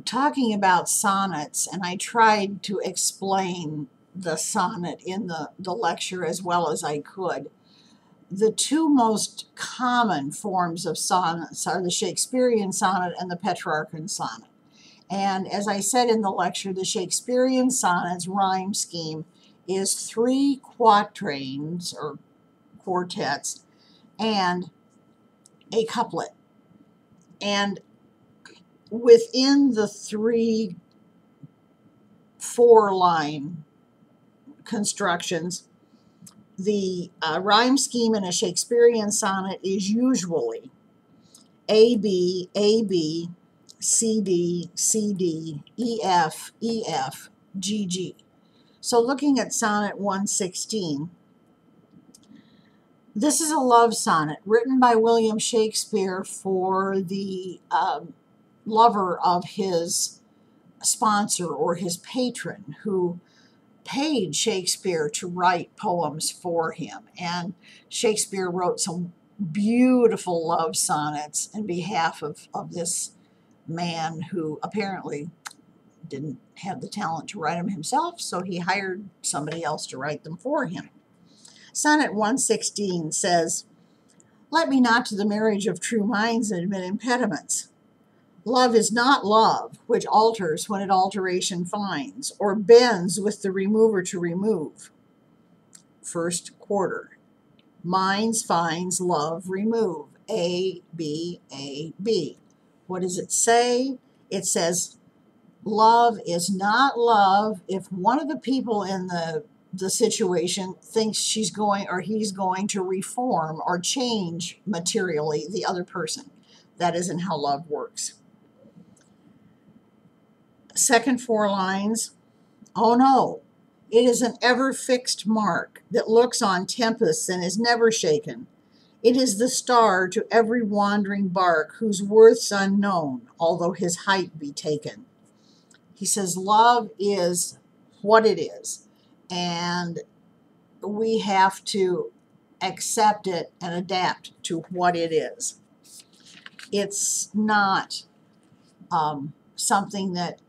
talking about sonnets, and I tried to explain the sonnet in the lecture as well as I could. The two most common forms of sonnets are the Shakespearean sonnet and the Petrarchan sonnet. And as I said in the lecture, the Shakespearean sonnet's rhyme scheme is 3 quatrains or quartets and a couplet. And within the 3 4-line constructions, the rhyme scheme in a Shakespearean sonnet is usually A, B, A, B, C, D, C, D, E, F, E, F, G, G. So looking at Sonnet 116, this is a love sonnet written by William Shakespeare for the lover of his sponsor or his patron, who paid Shakespeare to write poems for him. And Shakespeare wrote some beautiful love sonnets in behalf of this man who apparently didn't have the talent to write them himself, so he hired somebody else to write them for him. Sonnet 116 says, "Let me not to the marriage of true minds admit impediments. Love is not love, which alters when it alteration finds, or bends with the remover to remove." First quarter. Minds finds love remove. A, B, A, B. What does it say? It says, love is not love if one of the people in the situation thinks she's going or he's going to reform or change materially the other person. That isn't how love works. Second 4 lines, oh no, it is an ever fixed mark that looks on tempests and is never shaken. It is the star to every wandering bark whose worth's unknown, although his height be taken. He says love is what it is, and we have to accept it and adapt to what it is. It's not something that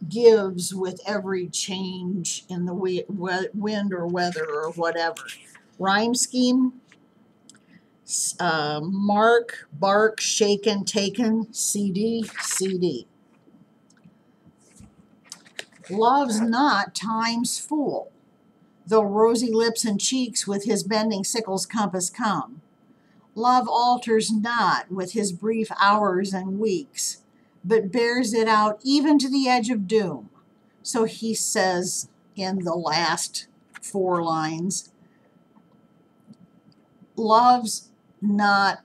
gives with every change in the wind or weather or whatever. Rhyme scheme, mark, bark, shaken, taken, CD, CD. Love's not time's fool, though rosy lips and cheeks with his bending sickle's compass come. Love alters not with his brief hours and weeks, but bears it out even to the edge of doom. So he says in the last 4 lines, love's not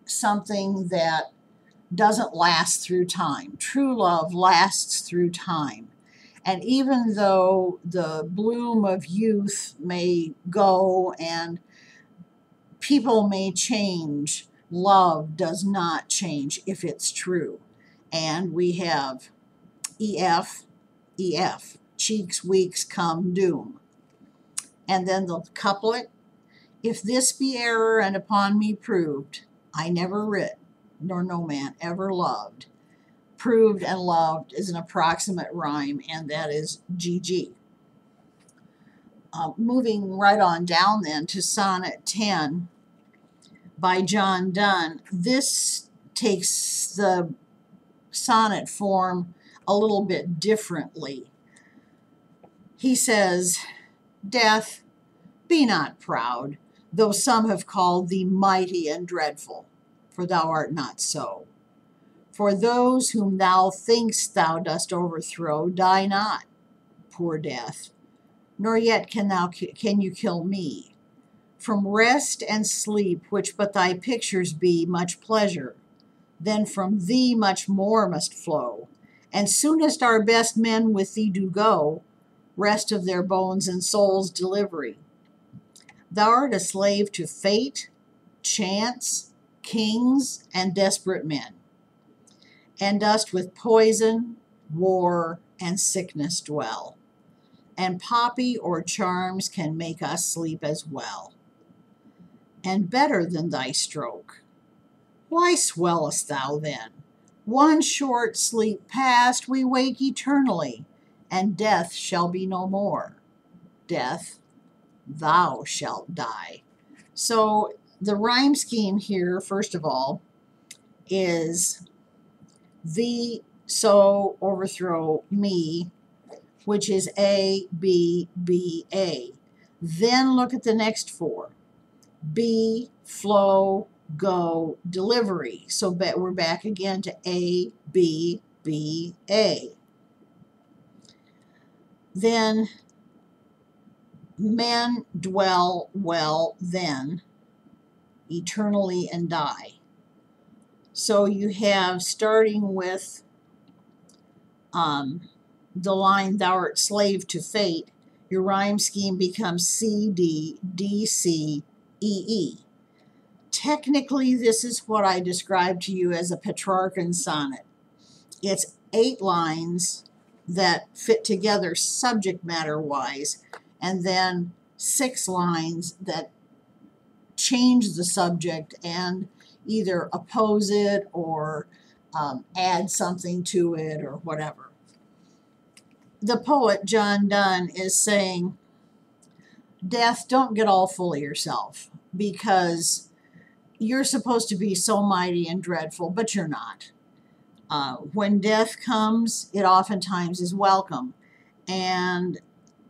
something that doesn't last through time. True love lasts through time. And even though the bloom of youth may go and people may change, love does not change if it's true. And we have EF, EF, cheeks, weeks, come, doom. And then the couplet, if this be error and upon me proved, I never writ, nor no man ever loved. Proved and loved is an approximate rhyme, and that is GG. Moving right on down then to Sonnet 10 by John Donne. This takes the sonnet form a little bit differently. He says, Death, be not proud, though some have called thee mighty and dreadful, for thou art not so. For those whom thou think'st thou dost overthrow die not, poor death, nor yet can you kill me. From rest and sleep, which but thy pictures be, much pleasure, then from thee much more must flow, and soonest our best men with thee do go, rest of their bones and souls' delivery. Thou art a slave to fate, chance, kings, and desperate men, and dost with poison, war, and sickness dwell, and poppy or charms can make us sleep as well. And better than thy stroke, why swellest thou then? One short sleep past, we wake eternally, and death shall be no more. Death, thou shalt die. So the rhyme scheme here, first of all, is thee so overthrow me, which is A, B, B, A. Then look at the next four. B, flow, go, delivery. So we're back again to A, B, B, A. Then men dwell well then, eternally and die. So you have, starting with the line, thou art slave to fate, your rhyme scheme becomes C, D, D, C, E, E. Technically, this is what I described to you as a Petrarchan sonnet. It's 8 lines that fit together subject matter-wise, and then 6 lines that change the subject and either oppose it or add something to it or whatever. The poet, John Donne, is saying, Death, don't get all full of yourself, because you're supposed to be so mighty and dreadful, but you're not. When death comes, it oftentimes is welcome. And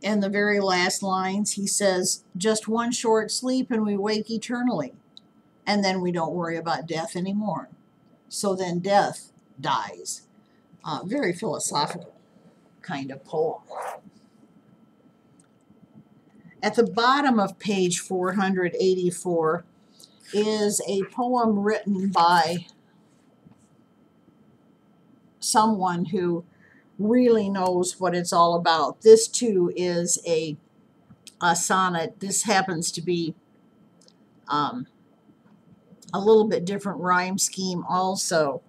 in the very last lines, he says, just one short sleep and we wake eternally. And then we don't worry about death anymore. So then death dies. Very philosophical kind of poem. At the bottom of page 484 is a poem written by someone who really knows what it's all about. This too is a sonnet. This happens to be a little bit different rhyme scheme also.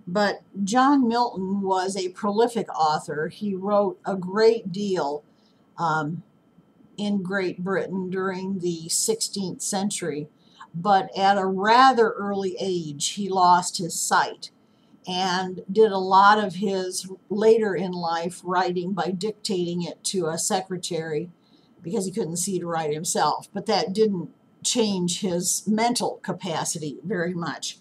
But John Milton was a prolific author. He wrote a great deal in Great Britain during the 16th century, but at a rather early age he lost his sight and did a lot of his later in life writing by dictating it to a secretary because he couldn't see to write himself. But that didn't change his mental capacity very much.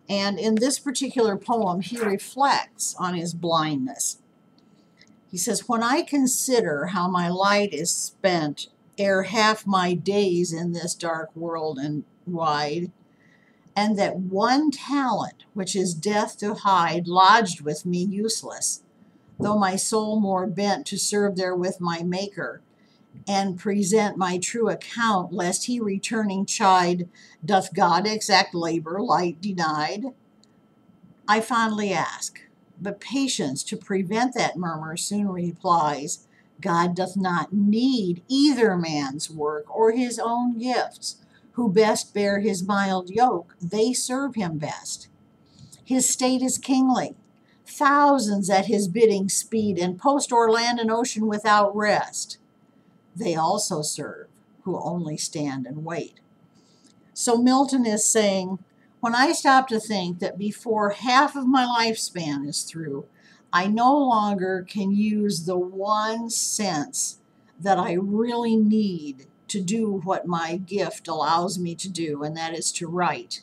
And in this particular poem, he reflects on his blindness. He says, when I consider how my light is spent ere half my days in this dark world and wide, and that one talent, which is death to hide, lodged with me useless, though my soul more bent to serve therewith my Maker, and present my true account, lest he returning chide, doth God exact labor light denied? I fondly ask, but patience to prevent that murmur soon replies, God doth not need either man's work or his own gifts. Who best bear his mild yoke, they serve him best. His state is kingly. Thousands at his bidding speed, and post o'er land and ocean without rest. They also serve, who only stand and wait. So Milton is saying, when I stop to think that before half of my lifespan is through, I no longer can use the one sense that I really need to do what my gift allows me to do, and that is to write.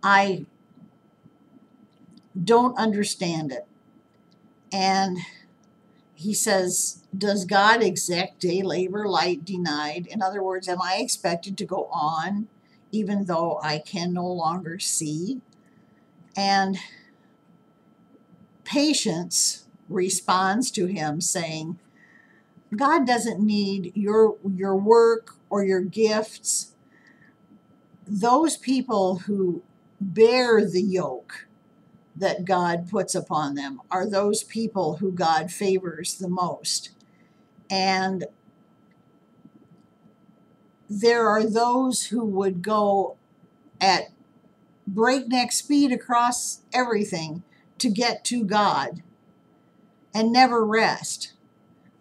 I don't understand it. And he says, does God exact day labor light denied? In other words, am I expected to go on even though I can no longer see? And Patience responds to him saying, God doesn't need your work or your gifts. Those people who bear the yoke that God puts upon them are those people who God favors the most. And there are those who would go at breakneck speed across everything to get to God and never rest.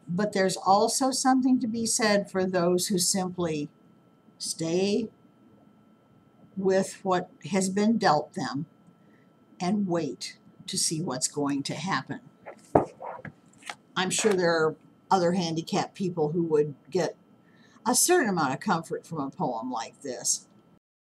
But there's also something to be said for those who simply stay with what has been dealt them and wait to see what's going to happen. I'm sure there are other handicapped people who would get a certain amount of comfort from a poem like this.